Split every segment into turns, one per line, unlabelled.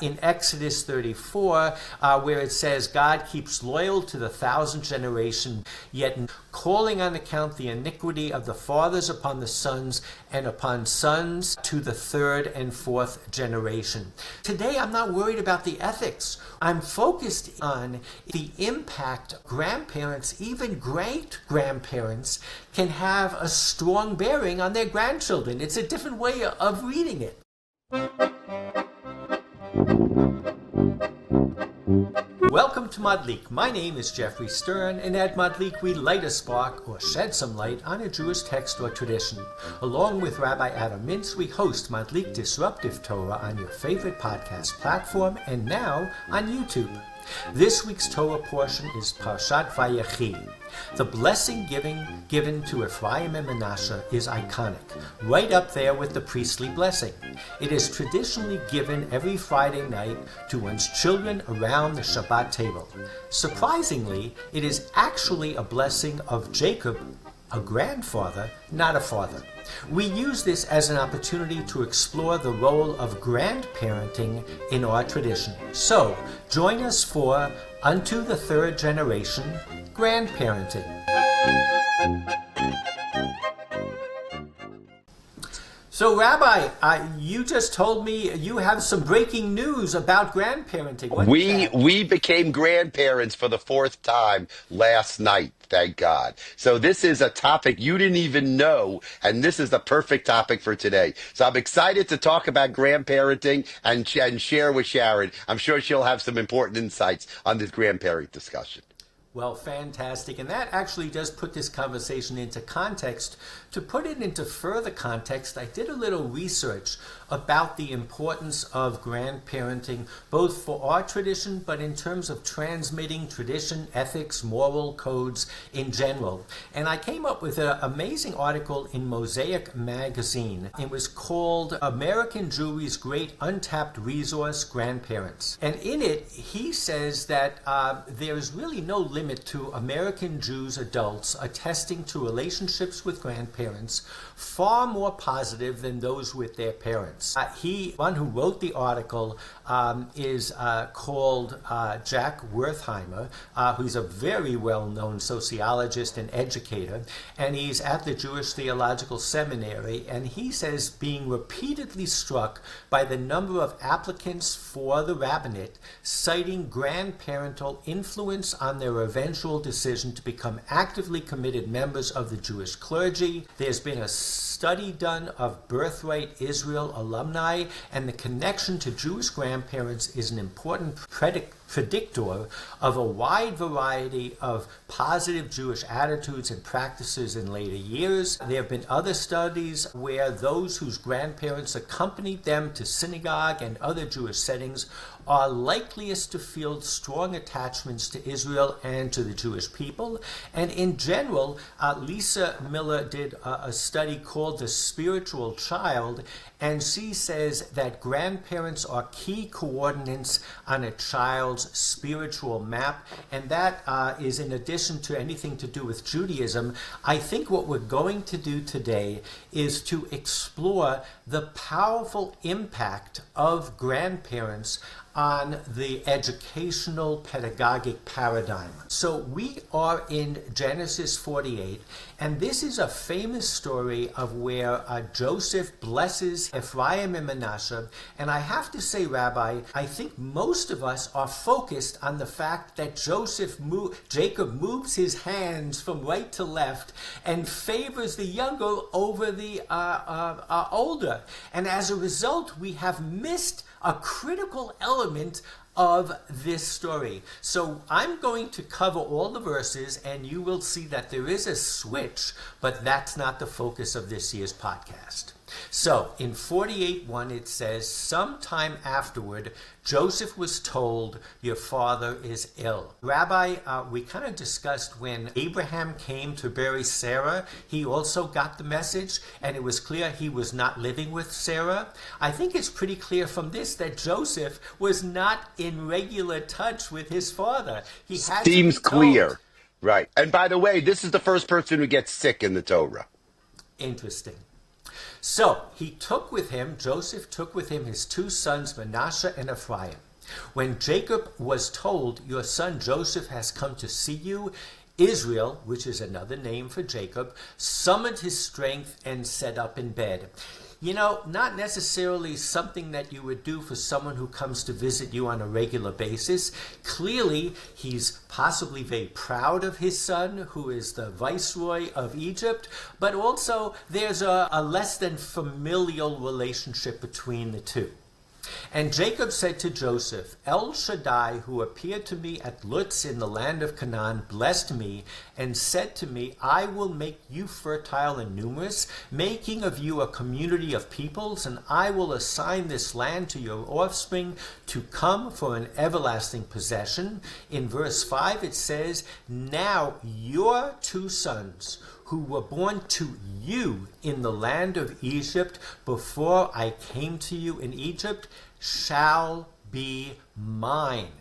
in Exodus 34, where it says, God keeps loyal to the 1,000th generation, yet calling on account the iniquity of the fathers upon the sons, and upon sons to the 3rd and 4th generation. Today, I'm not worried about the ethics. I'm focused on the impact grandparents, even great-grandparents, can have a strong bearing on their grandchildren. It's a different way of reading it. Welcome to Madlik. My name is Jeffrey Stern, and at Madlik we light a spark or shed some light on a Jewish text or tradition. Along with Rabbi Adam Mintz, we host Madlik Disruptive Torah on your favorite podcast platform and now on YouTube. This week's Torah portion is Parshat Vayechi. The blessing given to Ephraim and Manasseh is iconic, right up there with the priestly blessing. It is traditionally given every Friday night to one's children around the Shabbat table. Surprisingly, it is actually a blessing of Jacob, a grandfather, not a father. We use this as an opportunity to explore the role of grandparenting in our tradition. So, join us for Unto the 3rd Generation, Grandparenting. So, Rabbi, you just told me you have some breaking news about grandparenting.
We became grandparents for the 4th time last night, thank God. So this is a topic you didn't even know, and this is the perfect topic for today. So I'm excited to talk about grandparenting and share with Sharon. I'm sure she'll have some important insights on this grandparent discussion.
Well, fantastic. And that actually does put this conversation into context. To put it into further context, I did a little research about the importance of grandparenting, both for our tradition, but in terms of transmitting tradition, ethics, moral codes in general. And I came up with an amazing article in Mosaic magazine. It was called American Jewry's Great Untapped Resource, Grandparents. And in it, he says that there is really no limit to American Jews adults attesting to relationships with grandparents far more positive than those with their parents. One who wrote the article is called Jack Wertheimer, who's a very well-known sociologist and educator, and he's at the Jewish Theological Seminary, and he says being repeatedly struck by the number of applicants for the rabbinate, citing grandparental influence on their eventual decision to become actively committed members of the Jewish clergy. There's been a study done of Birthright Israel alumni, and the connection to Jewish grandparents is an important predictor of a wide variety of positive Jewish attitudes and practices in later years. There have been other studies where those whose grandparents accompanied them to synagogue and other Jewish settings are likeliest to feel strong attachments to Israel and to the Jewish people. And in general, Lisa Miller did a study called The Spiritual Child, and she says that grandparents are key coordinates on a child's spiritual map, and that is in addition to anything to do with Judaism. I think what we're going to do today is to explore the powerful impact of grandparents on the educational pedagogic paradigm. So we are in Genesis 48, and this is a famous story of where Joseph blesses Ephraim and Manasseh. And I have to say, Rabbi, I think most of us are focused on the fact that Jacob moves his hands from right to left and favors the younger over the older. And as a result, we have missed a critical element of this story. So I'm going to cover all the verses, and you will see that there is a switch, but that's not the focus of this year's podcast. So in 48:1 it says, sometime afterward, Joseph was told, your father is ill. Rabbi, we kind of discussed when Abraham came to bury Sarah, he also got the message, and it was clear he was not living with Sarah. I think it's pretty clear from this that Joseph was not in regular touch with his father. He had
Seems
to be told.
clear. Right. And by the way, this is the first person who gets sick in the Torah.
Interesting. So Joseph took with him his two sons, Manasseh and Ephraim. When Jacob was told, "Your son Joseph has come to see you," Israel, which is another name for Jacob, summoned his strength and sat up in bed. Not necessarily something that you would do for someone who comes to visit you on a regular basis. Clearly, he's possibly very proud of his son, who is the viceroy of Egypt, but also there's a less than familial relationship between the two. And Jacob said to Joseph, "El Shaddai, who appeared to me at Luz in the land of Canaan, blessed me and said to me, 'I will make you fertile and numerous, making of you a community of peoples, and I will assign this land to your offspring to come for an everlasting possession.'" In verse 5 it says, "Now your two sons, who were born to you in the land of Egypt before I came to you in Egypt, shall be mine.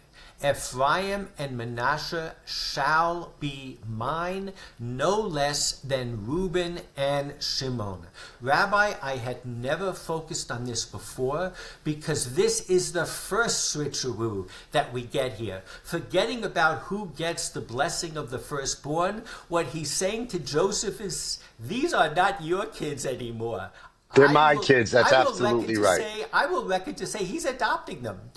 Ephraim and Manasseh shall be mine, no less than Reuben and Shimon." Rabbi, I had never focused on this before because this is the first switcheroo that we get here. Forgetting about who gets the blessing of the firstborn, what he's saying to Joseph is, these are not your kids anymore.
They're my kids. That's absolutely right.
I will reckon to say he's adopting them.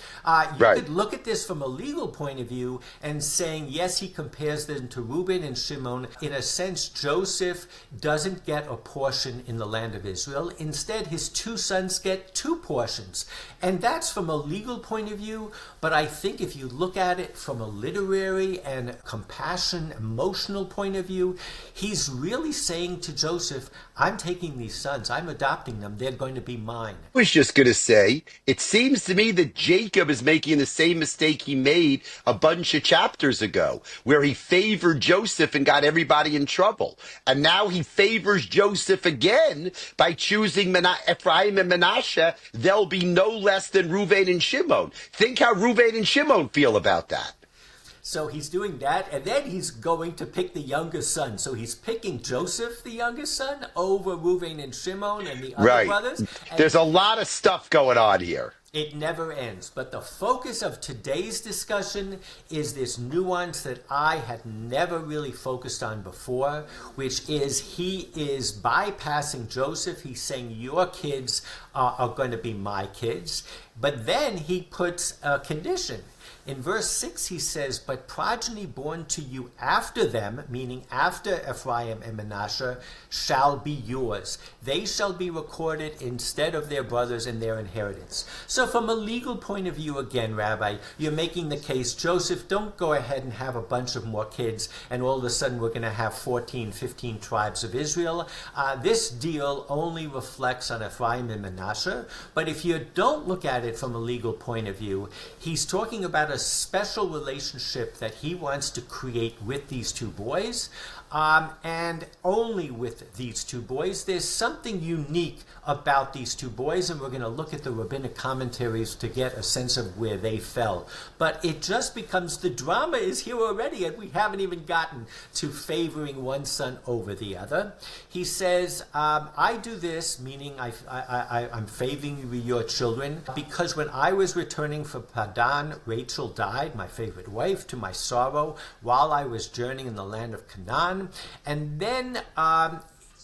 You could look at this from a legal point of view and saying, yes, he compares them to Reuben and Shimon. In a sense, Joseph doesn't get a portion in the land of Israel. Instead, his two sons get two portions. And that's from a legal point of view. But I think if you look at it from a literary and compassion, emotional point of view, he's really saying to Joseph, I'm taking these sons, I'm adopting them, they're going to be mine.
I was just going to say, it seems to me that Jacob is making the same mistake he made a bunch of chapters ago, where he favored Joseph and got everybody in trouble. And now he favors Joseph again by choosing Ephraim and Manasseh. They'll be no less than Reuben and Shimon. Think how Reuben and Shimon feel about that.
So he's doing that, and then he's going to pick the youngest son. So he's picking Joseph, the youngest son, over Reuben and Shimon and the other brothers. And
there's a lot of stuff going on here.
It never ends. But the focus of today's discussion is this nuance that I had never really focused on before, which is he is bypassing Joseph. He's saying your kids are going to be my kids. But then he puts a condition. In verse 6 he says, "But progeny born to you after them," meaning after Ephraim and Manasseh, "shall be yours. They shall be recorded instead of their brothers in their inheritance." So from a legal point of view, again, Rabbi, you're making the case, Joseph, don't go ahead and have a bunch of more kids and all of a sudden we're going to have 14, 15 tribes of Israel. This deal only reflects on Ephraim and Manasseh. But if you don't look at it from a legal point of view, he's talking about a special relationship that he wants to create with these two boys, and only with these two boys. There's something unique about these two boys, and we're going to look at the rabbinic commentaries to get a sense of where they fell. But it just becomes, the drama is here already, and we haven't even gotten to favoring one son over the other. He says, I do this, meaning I'm favoring your children, because when I was returning from Padan, Rachel died, my favorite wife, to my sorrow, while I was journeying in the land of Canaan. And then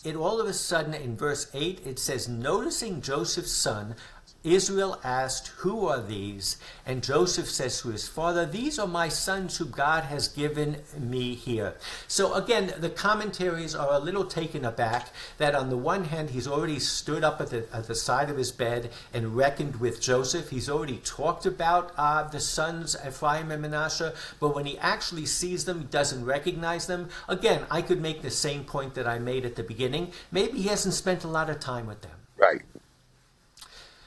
it all of a sudden in verse 8 it says, "Noticing Joseph's son, Israel asked, 'Who are these?' And Joseph says to his father, 'These are my sons whom God has given me here.'" So again, the commentaries are a little taken aback that on the one hand, he's already stood up at the side of his bed and reckoned with Joseph. He's already talked about the sons, Ephraim and Manasseh, but when he actually sees them, he doesn't recognize them. Again, I could make the same point that I made at the beginning. Maybe he hasn't spent a lot of time with them.
Right.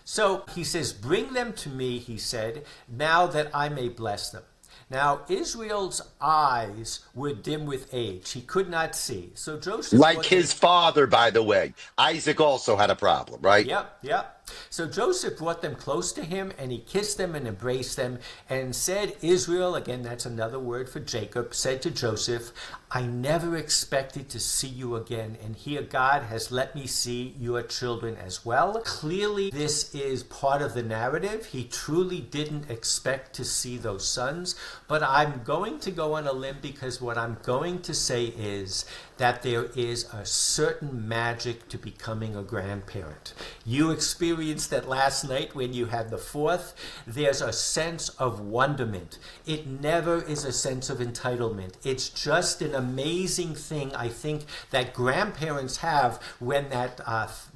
So he says, "Bring them to me," he said, "now that I may bless them." Now, Israel's eyes were dim with age. He could not see. So Joseph...
Like his father, by the way. Isaac also had a problem, right?
Yep. So Joseph brought them close to him, and he kissed them and embraced them, and said, Israel, again, that's another word for Jacob, said to Joseph, I never expected to see you again, and here God has let me see your children as well. Clearly, this is part of the narrative. He truly didn't expect to see those sons, but I'm going to go on a limb because what I'm going to say is that there is a certain magic to becoming a grandparent. You experienced that last night when you had the fourth. There's a sense of wonderment. It never is a sense of entitlement. It's just an amazing thing, I think, that grandparents have when that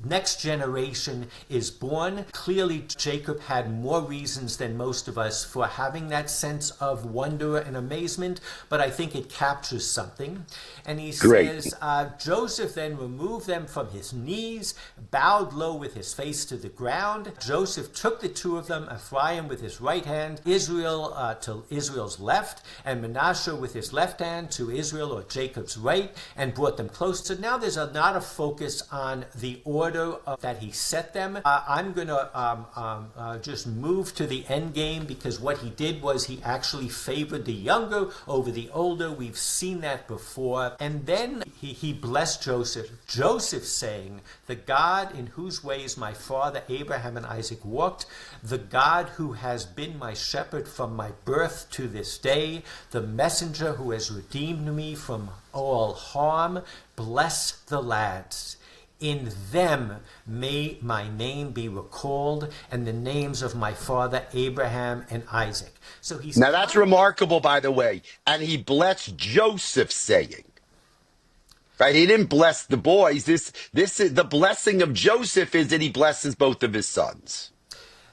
next generation is born. Clearly, Jacob had more reasons than most of us for having that sense of wonder and amazement, but I think it captures something. And he says, Joseph then removed them from his knees, bowed low with his face to the ground. Joseph took the two of them, Ephraim with his right hand, Israel to Israel's left, and Manasseh with his left hand to Israel or Jacob's right, and brought them close. So now there's a lot of focus on the order that he set them. I'm going to just move to the end game, because what he did was he actually favored the younger over the older. We've seen that before. And then he blessed Joseph. Joseph saying, the God in whose ways my father Abraham and Isaac walked, the God who has been my shepherd from my birth to this day, the messenger who has redeemed me from all harm, bless the lads. In them may my name be recalled, and the names of my father Abraham and Isaac. So he's
Now that's remarkable, by the way. And he blessed Joseph, saying, right? He didn't bless the boys. This is the blessing of Joseph, is that he blesses both of his sons.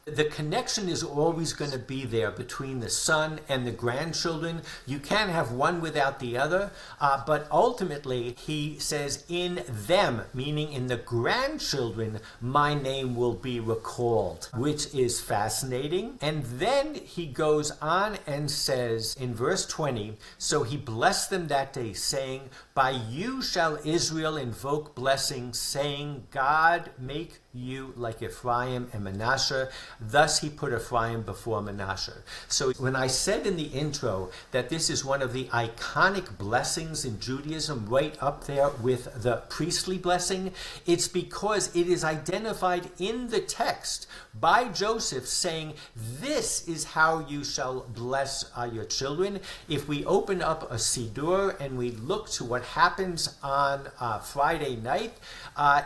The connection is always going to be there between the son and the grandchildren. You can't have one without the other, but ultimately he says, in them, meaning in the grandchildren, my name will be recalled, which is fascinating. And then he goes on and says in verse 20, so he blessed them that day, saying, by you shall Israel invoke blessing, saying, God make you like Ephraim and Manasseh. Thus he put Ephraim before Manasseh. So when I said in the intro that this is one of the iconic blessings in Judaism, right up there with the priestly blessing, it's because it is identified in the text by Joseph saying, this is how you shall bless your children. If we open up a Siddur and we look to what happens on Friday night,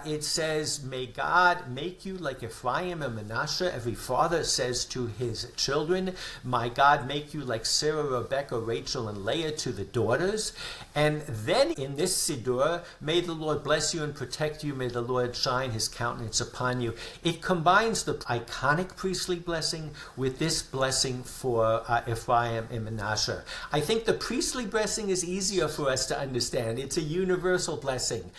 it says, may God make you like Ephraim and Manasseh. Every father says to his children, my God make you like Sarah, Rebecca, Rachel, and Leah to the daughters. And then in this Siddur, may the Lord bless you and protect you. May the Lord shine his countenance upon you. It combines the iconic priestly blessing with this blessing for Ephraim and Manasseh. I think the priestly blessing is easier for us to understand. It's a universal blessing.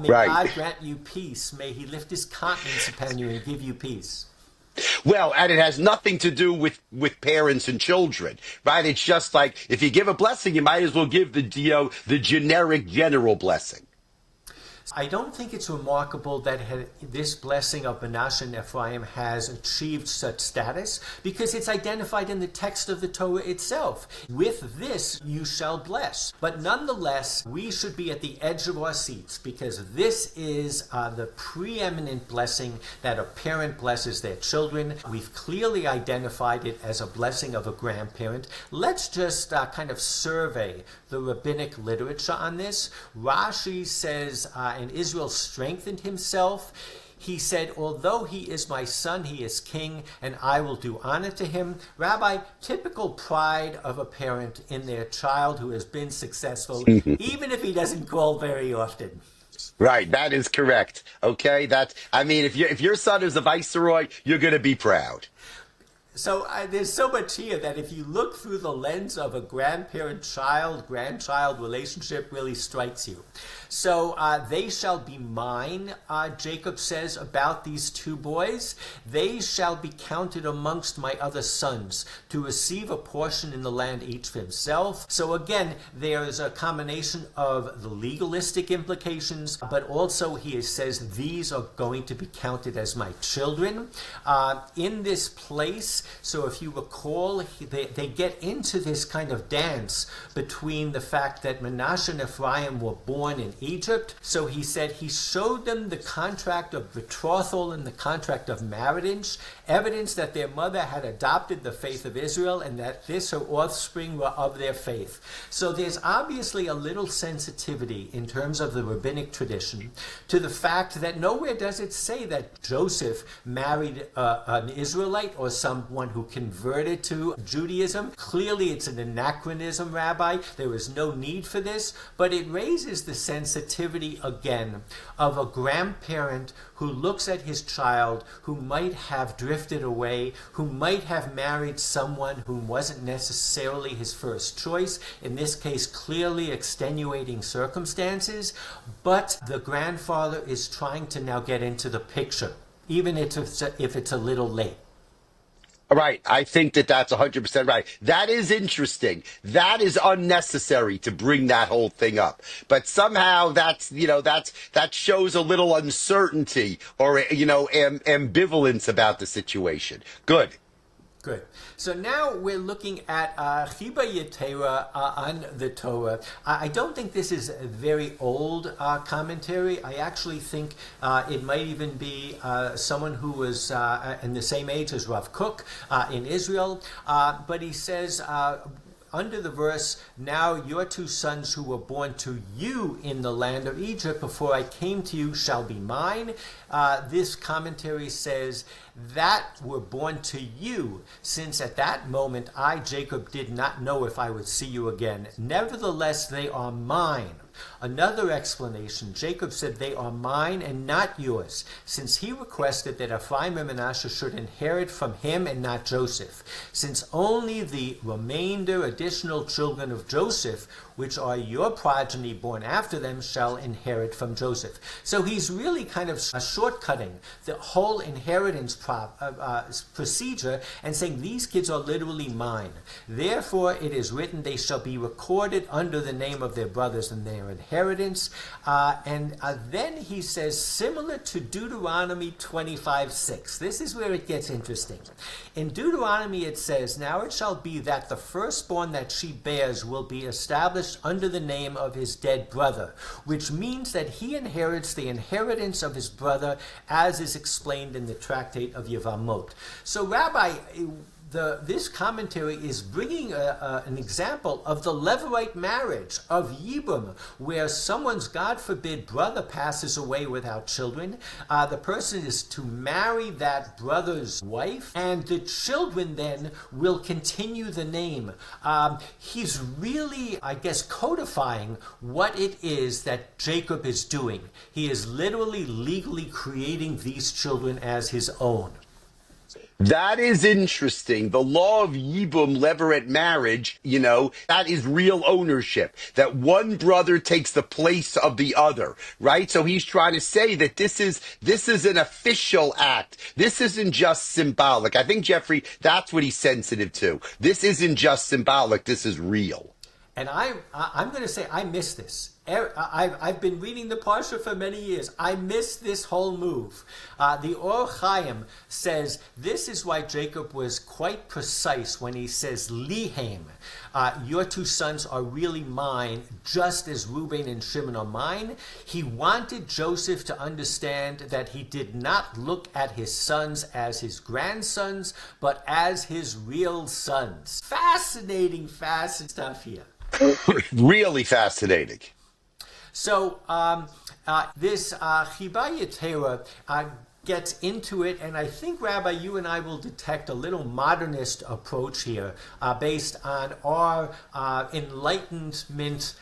May God grant you peace. May he lift his countenance upon you and give you peace.
Well, and it has nothing to do with parents and children, right? It's just like, if you give a blessing, you might as well give the generic general blessing.
I don't think it's remarkable that this blessing of Manasseh and Ephraim has achieved such status, because it's identified in the text of the Torah itself. With this you shall bless. But nonetheless, we should be at the edge of our seats, because this is the preeminent blessing that a parent blesses their children. We've clearly identified it as a blessing of a grandparent. Let's just kind of survey the rabbinic literature on this. Rashi says, and Israel strengthened himself. He said, although he is my son, he is king, and I will do honor to him. Rabbi, typical pride of a parent in their child who has been successful, even if he doesn't call very often.
Right, that is correct. Okay, if your son is a viceroy, you're going to be proud.
So there's so much here that if you look through the lens of a grandparent-child-grandchild relationship, really strikes you. So they shall be mine, Jacob says about these two boys. They shall be counted amongst my other sons to receive a portion in the land each for himself. So again, there is a combination of the legalistic implications, but also he says these are going to be counted as my children. In this place, so if you recall, they get into this kind of dance between the fact that Manasseh and Ephraim were born in Egypt. So he said he showed them the contract of betrothal and the contract of marriage, evidence that their mother had adopted the faith of Israel and that this, her offspring, were of their faith. So there's obviously a little sensitivity in terms of the rabbinic tradition to the fact that nowhere does it say that Joseph married an Israelite or someone who converted to Judaism. Clearly it's an anachronism, Rabbi. There was no need for this, but it raises the sensitivity again of a grandparent who looks at his child who might have drifted away, who might have married someone who wasn't necessarily his first choice, in this case clearly extenuating circumstances, but the grandfather is trying to now get into the picture, even if it's a little late.
Right. I think that that's 100% right. That is interesting. That is unnecessary to bring that whole thing up. But somehow that shows a little uncertainty or, ambivalence about the situation. Good.
Good. So now we're looking at Chiba Yetera on the Torah. I don't think this is a very old commentary. I actually think it might even be someone who was in the same age as Rav Kook in Israel. But he says, under the verse, now your two sons who were born to you in the land of Egypt before I came to you shall be mine. This commentary says that were born to you, since at that moment I, Jacob, did not know if I would see you again. Nevertheless, they are mine. Another explanation, Jacob said, they are mine and not yours, since he requested that Ephraim and Manasseh should inherit from him and not Joseph, since only the remainder additional children of Joseph, which are your progeny born after them, shall inherit from Joseph. So he's really kind of shortcutting the whole inheritance procedure and saying these kids are literally mine. Therefore it is written, they shall be recorded under the name of their brothers and their inheritance. And then he says, similar to Deuteronomy 25:6. This is where it gets interesting. In Deuteronomy it says, now it shall be that the firstborn that she bears will be established under the name of his dead brother, which means that he inherits the inheritance of his brother, as is explained in the tractate of Yevamot. So, Rabbi, this commentary is bringing an example of the Levirate marriage of Yibum, where someone's, God forbid, brother passes away without children. The person is to marry that brother's wife, and the children then will continue the name. He's really, I guess, codifying what it is that Jacob is doing. He is literally legally creating these children as his own.
That is interesting. The law of Yibum, levirate marriage, that is real ownership. That one brother takes the place of the other, right? So he's trying to say that this is an official act. This isn't just symbolic. I think, Jeffrey, that's what he's sensitive to. This isn't just symbolic. This is real.
And I'm going to say I miss this. I've been reading the Parsha for many years. I miss this whole move. The Or Chaim says this is why Jacob was quite precise when he says, Lihem, your two sons are really mine, just as Reuben and Shimon are mine. He wanted Joseph to understand that he did not look at his sons as his grandsons, but as his real sons. Fascinating stuff here.
Really fascinating.
So this Chiba Yetera gets into it, and I think, Rabbi, you and I will detect a little modernist approach here based on our enlightenment,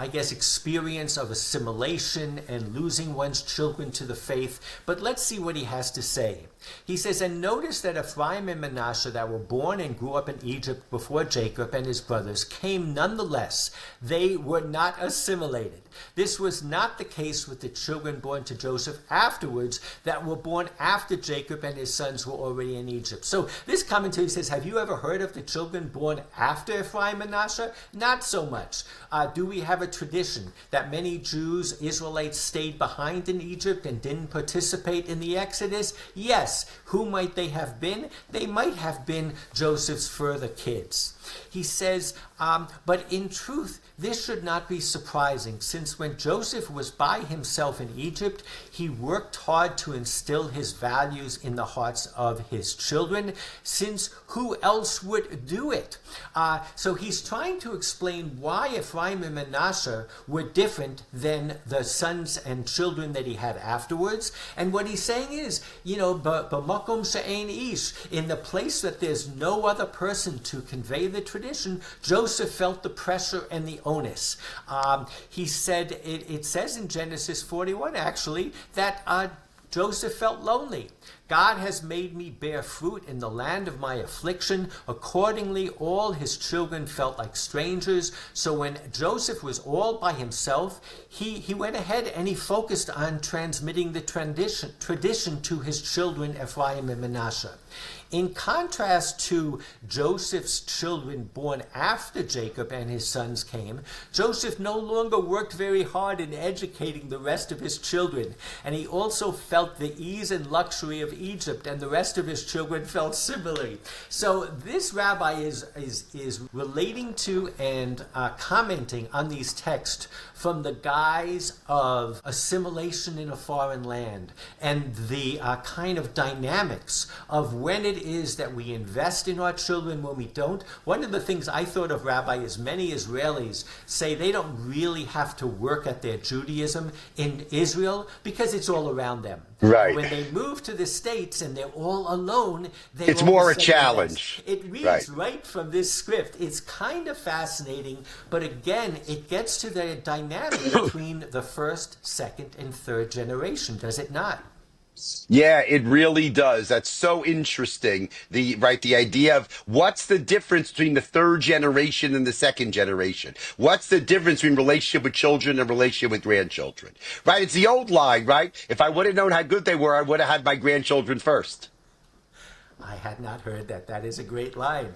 I guess, experience of assimilation and losing one's children to the faith. But let's see what he has to say. He says, and notice that Ephraim and Manasseh that were born and grew up in Egypt before Jacob and his brothers came nonetheless. They were not assimilated. This was not the case with the children born to Joseph afterwards that were born after Jacob and his sons were already in Egypt. So this commentary says, have you ever heard of the children born after Ephraim and Manasseh? Not so much. Do we have a tradition that many Jews, Israelites, stayed behind in Egypt and didn't participate in the Exodus? Yes. Who might they have been? They might have been Joseph's further kids. He says, but in truth, this should not be surprising, since when Joseph was by himself in Egypt, he worked hard to instill his values in the hearts of his children, since who else would do it? So he's trying to explain why Ephraim and Manasseh were different than the sons and children that he had afterwards. And what he's saying is, b'makom she'ein ish, in the place that there's no other person to convey the tradition, Joseph felt the pressure and the onus. He said, it says in Genesis 41 actually, that Joseph felt lonely. God has made me bear fruit in the land of my affliction. Accordingly, all his children felt like strangers. So when Joseph was all by himself, he went ahead and he focused on transmitting the tradition to his children, Ephraim and Manasseh. In contrast to Joseph's children born after Jacob and his sons came, Joseph no longer worked very hard in educating the rest of his children, and he also felt the ease and luxury of Egypt, and the rest of his children felt similarly. So this rabbi is relating to and commenting on these texts from the guise of assimilation in a foreign land and the kind of dynamics of when it is that we invest in our children, when we don't. One of the things I thought of, Rabbi, is many Israelis say they don't really have to work at their Judaism in Israel because it's all around them.
Right.
When they move to the States and they're all alone,
it's more a challenge.
It reads right from this script. It's kind of fascinating, but again, it gets to the dynamic between the first, second, and third generation, does it not?
Yeah, it really does. That's so interesting. The idea of what's the difference between the third generation and the second generation? What's the difference between relationship with children and relationship with grandchildren? Right? It's the old line, right? If I would have known how good they were, I would have had my grandchildren first.
I had not heard that. That is a great line.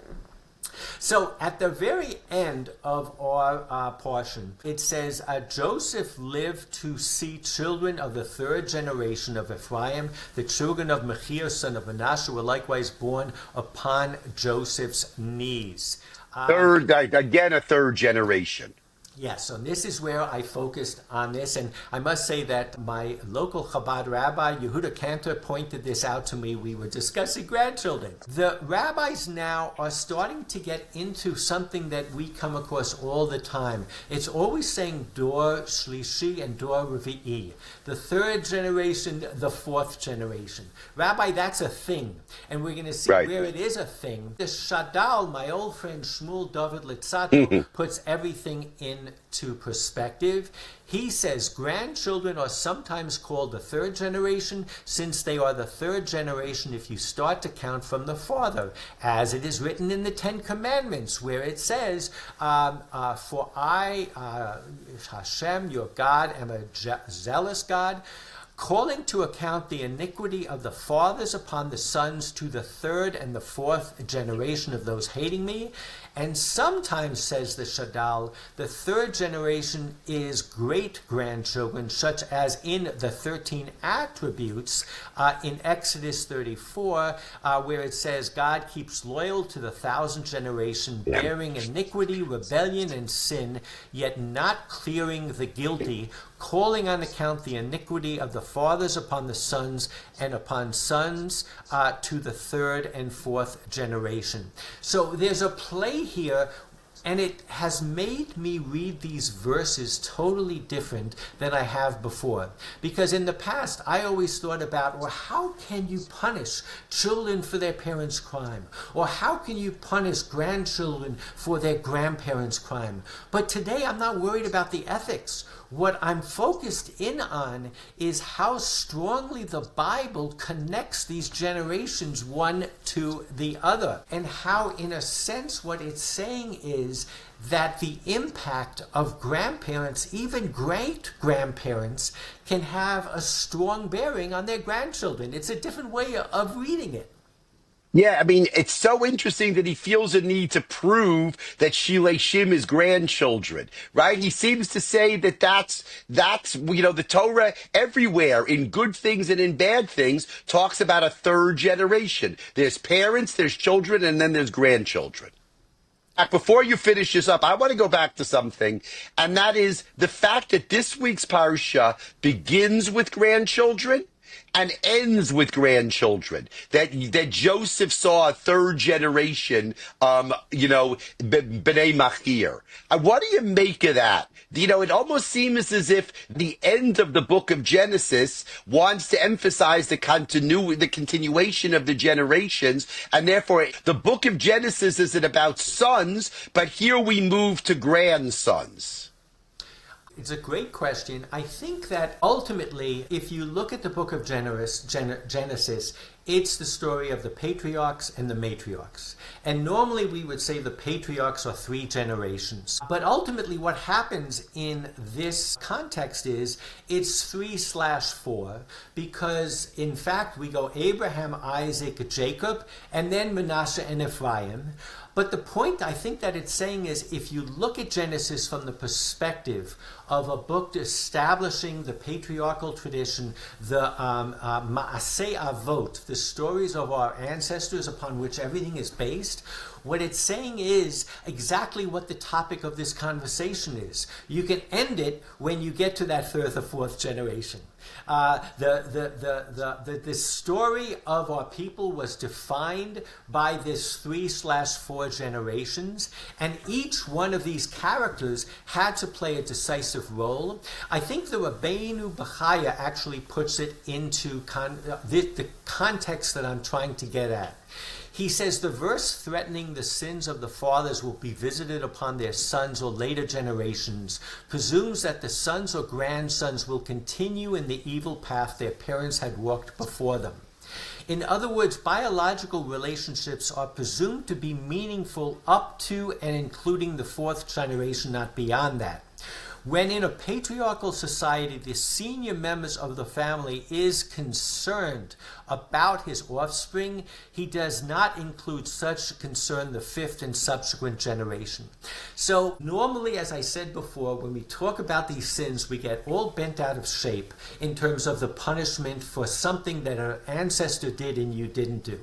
So at the very end of our portion, it says, Joseph lived to see children of the third generation of Ephraim. The children of Machir, son of Manasseh, were likewise born upon Joseph's knees.
Again, a third generation.
Yes, so this is where I focused on this, and I must say that my local Chabad rabbi, Yehuda Cantor, pointed this out to me. We were discussing grandchildren. The rabbis now are starting to get into something that we come across all the time. It's always saying Dor Shlishi and Dor Revi'i, the third generation, the fourth generation. Rabbi, that's a thing, and we're going to see where it is a thing. The Shadal, my old friend Shmuel David Litzato, puts everything into perspective. He says grandchildren are sometimes called the third generation, since they are the third generation if you start to count from the father, as it is written in the Ten Commandments, where it says, for I, Hashem, your God, am a zealous God, calling to account the iniquity of the fathers upon the sons to the third and the fourth generation of those hating me. And sometimes, says the Shadal, the third generation is great-grandchildren, such as in the 13 attributes in Exodus 34, where it says, God keeps loyal to the 1,000th generation, bearing iniquity, rebellion, and sin, yet not clearing the guilty, calling on account the iniquity of the fathers upon the sons, and upon sons to the third and fourth generation. So there's a play here And it has made me read these verses totally different than I have before. Because in the past, I always thought about, well, how can you punish children for their parents' crime? Or how can you punish grandchildren for their grandparents' crime? But today, I'm not worried about the ethics. What I'm focused in on is how strongly the Bible connects these generations one to the other, and how, in a sense, what it's saying is that the impact of grandparents, even great-grandparents, can have a strong bearing on their grandchildren. It's a different way of reading it.
Yeah, I mean, it's so interesting that he feels a need to prove that Shilashim is grandchildren, right? He seems to say that that's, the Torah everywhere, in good things and in bad things, talks about a third generation. There's parents, there's children, and then there's grandchildren. Before you finish this up, I want to go back to something, and that is the fact that this week's Parsha begins with grandchildren and ends with grandchildren. That Joseph saw a third generation, B'nai Machir. What do you make of that? It almost seems as if the end of the book of Genesis wants to emphasize the continuation of the generations, and therefore the book of Genesis isn't about sons, but here we move to grandsons.
It's a great question. I think that ultimately, if you look at the book of Genesis, it's the story of the patriarchs and the matriarchs. And normally we would say the patriarchs are 3 generations. But ultimately what happens in this context is it's 3/4, because in fact we go Abraham, Isaac, Jacob, and then Manasseh and Ephraim. But the point I think that it's saying is, if you look at Genesis from the perspective of a book establishing the patriarchal tradition, the Ma'aseh Avot, the stories of our ancestors upon which everything is based, what it's saying is exactly what the topic of this conversation is. You can end it when you get to that 3rd or 4th generation. The story of our people was defined by this 3/4 generations, and each one of these characters had to play a decisive role. I think the Rabbeinu Bechaya actually puts it into the context that I'm trying to get at. He says the verse threatening the sins of the fathers will be visited upon their sons or later generations presumes that the sons or grandsons will continue in the evil path their parents had walked before them. In other words, biological relationships are presumed to be meaningful up to and including the 4th generation, not beyond that. When in a patriarchal society, the senior members of the family is concerned about his offspring, he does not include such concern the 5th and subsequent generation. So normally, as I said before, when we talk about these sins, we get all bent out of shape in terms of the punishment for something that an ancestor did and you didn't do.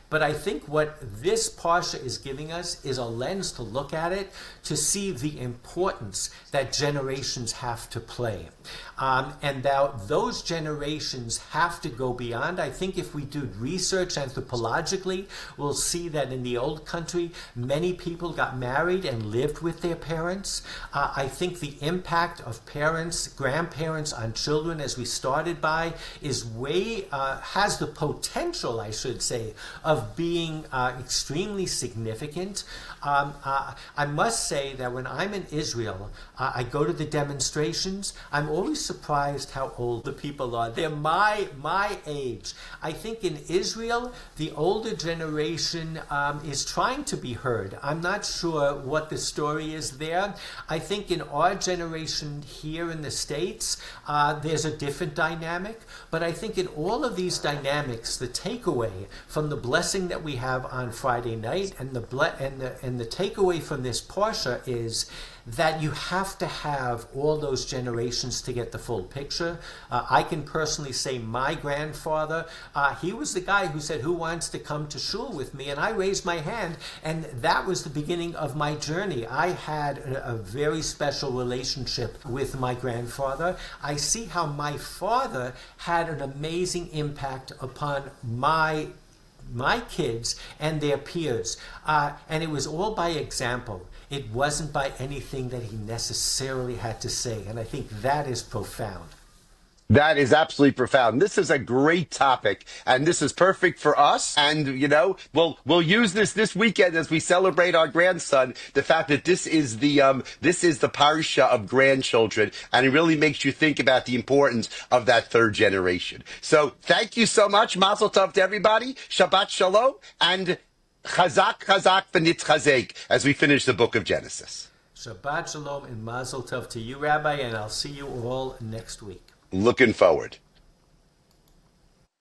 But I think what this Parsha is giving us is a lens to look at it, to see the importance that generations have to play. And that those generations have to go beyond. I think if we do research anthropologically, we'll see that in the old country, many people got married and lived with their parents. I think the impact of parents, grandparents on children, as we started by, is has the potential, I should say, of being extremely significant. I must say that when I'm in Israel, I go to the demonstrations. I'm always surprised how old the people are. They're my age. I think in Israel, the older generation is trying to be heard. I'm not sure what the story is there. I think in our generation here in the States, there's a different dynamic. But I think in all of these dynamics, the takeaway from the blessing that we have on Friday night and the takeaway from this Parsha is that you have to have all those generations to get the full picture. I can personally say my grandfather, he was the guy who said, "Who wants to come to shul with me?" And I raised my hand, and that was the beginning of my journey. I had a very special relationship with my grandfather. I see how my father had an amazing impact upon my my kids and their peers. And it was all by example. It wasn't by anything that he necessarily had to say. And I think that is profound.
That is absolutely profound. This is a great topic, and this is perfect for us. And we'll use this weekend as we celebrate our grandson. The fact that this is the parsha of grandchildren, and it really makes you think about the importance of that third generation. So thank you so much. Mazel tov to everybody. Shabbat shalom, and chazak v'nitzchazek as we finish the book of Genesis.
Shabbat shalom and mazel tov to you, Rabbi, and I'll see you all next week.
Looking forward.